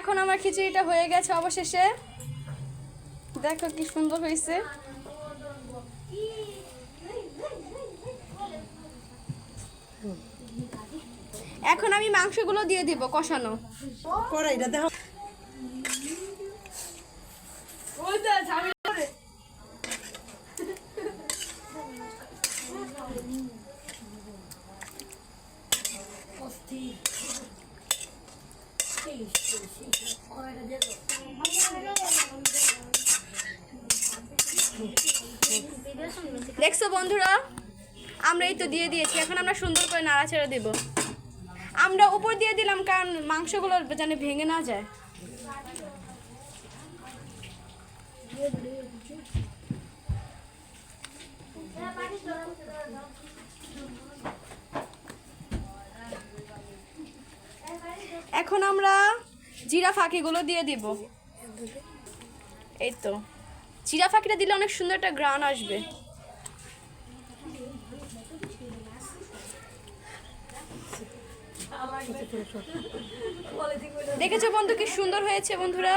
এখন আমার খিচুড়িটা হয়ে গেছে অবশেষে, দেখো কি সুন্দর হয়েছে। এখন আমি মাংসগুলো দিয়ে দিব কষানো। কড়াইটা দেখো দেখছো বন্ধুরা, আমরা এই তো দিয়ে দিয়েছি। এখন আমরা সুন্দর করে নাড়াচাড়া দেব। আমরা উপর দিয়ে দিলাম কারণ মাংসগুলো যেন ভেঙে না যায়। এখন আমরা জিরা ফাঁকিগুলো দিয়ে দিব। এই তো জিরা ফাঁকিটা দিলে অনেক সুন্দর একটা গ্রান আসবে। দেখেছো বন্ধু কি সুন্দর হয়েছে বন্ধুরা।